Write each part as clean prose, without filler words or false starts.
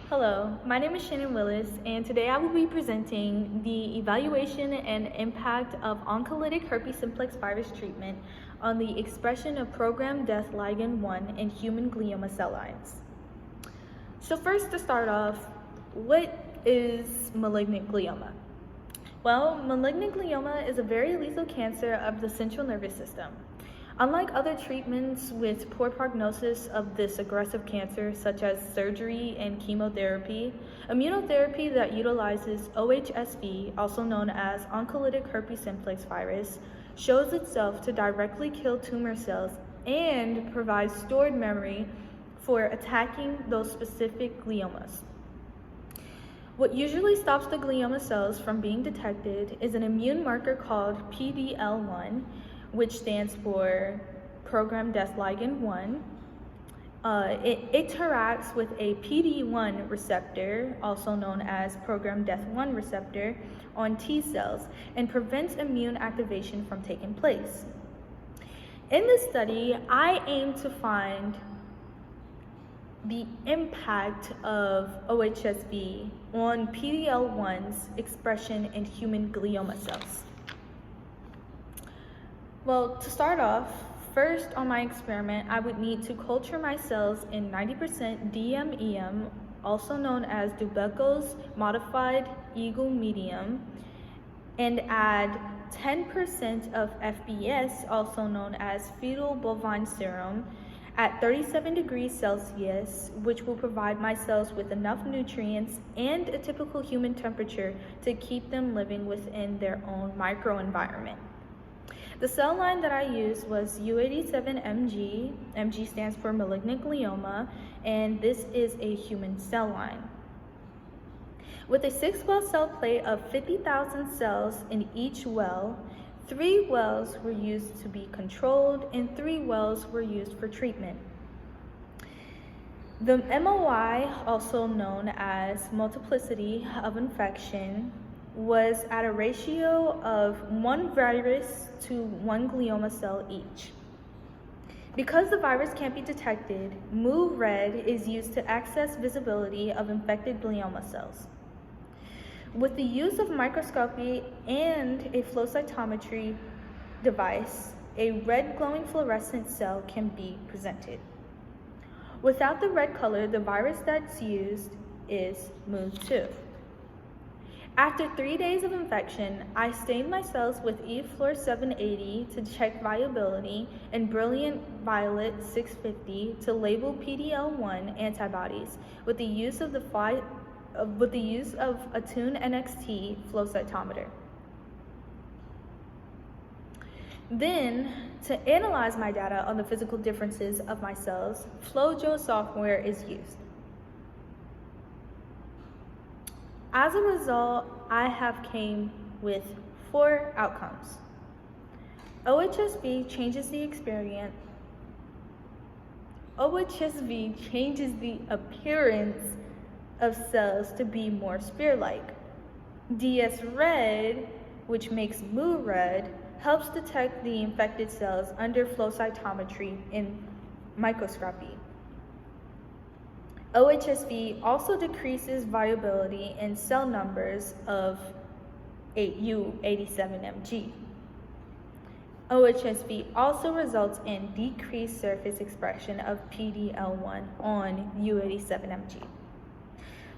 Hello, my name is Shannon Willis, and today I will be presenting the evaluation and impact of oncolytic herpes simplex virus treatment on the expression of programmed Death-Ligand 1 in human glioma cell lines. So first, to start off, what is malignant glioma? Well, malignant glioma is a very lethal cancer of the central nervous system. Unlike other treatments with poor prognosis of this aggressive cancer, such as surgery and chemotherapy, immunotherapy that utilizes OHSV, also known as oncolytic herpes simplex virus, shows itself to directly kill tumor cells and provide stored memory for attacking those specific gliomas. What usually stops the glioma cells from being detected is an immune marker called PD-L1, which stands for programmed Death-Ligand 1. It interacts with a PD-1 receptor, also known as programmed Death-1 receptor, on T cells and prevents immune activation from taking place. In this study, I aim to find the impact of OHSV on PD-L1's expression in human glioma cells. Well, to start off, first on my experiment, I would need to culture my cells in 90% DMEM, also known as Dubeckel's modified Eagle medium, and add 10% of FBS, also known as fetal bovine serum, at 37 degrees Celsius, which will provide my cells with enough nutrients and a typical human temperature to keep them living within their own microenvironment. The cell line that I used was U87MG. MG stands for malignant glioma, and this is a human cell line. With a 6-well cell plate of 50,000 cells in each well, 3 wells were used to be controlled and 3 wells were used for treatment. The MOI, also known as multiplicity of infection, was at a ratio of 1 virus to 1 glioma cell each. Because the virus can't be detected, move red is used to access visibility of infected glioma cells. With the use of microscopy and a flow cytometry device, a red glowing fluorescent cell can be presented. Without the red color, the virus that's used is MOVE2. After 3 days of infection, I stained my cells with E-Fluor 780 to check viability and Brilliant Violet 650 to label PD-L1 antibodies with the use of Attune NXT flow cytometer. Then, to analyze my data on the physical differences of my cells, FlowJo software is used. As a result, I have came with 4 outcomes. OHSV changes the appearance of cells to be more spear-like. DS red, which makes MOVE red, helps detect the infected cells under flow cytometry in microscopy. OHSV also decreases viability in cell numbers of U87MG. OHSV also results in decreased surface expression of PD-L1 on U87MG.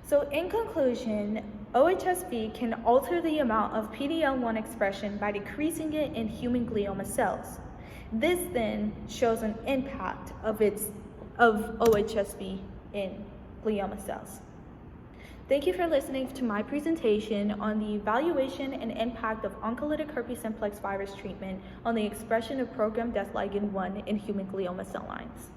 So in conclusion, OHSV can alter the amount of PD-L1 expression by decreasing it in human glioma cells. This then shows an impact of OHSV in glioma cells. Thank you for listening to my presentation on the evaluation and impact of oncolytic herpes simplex virus treatment on the expression of programmed Death-Ligand 1 in human glioma cell lines.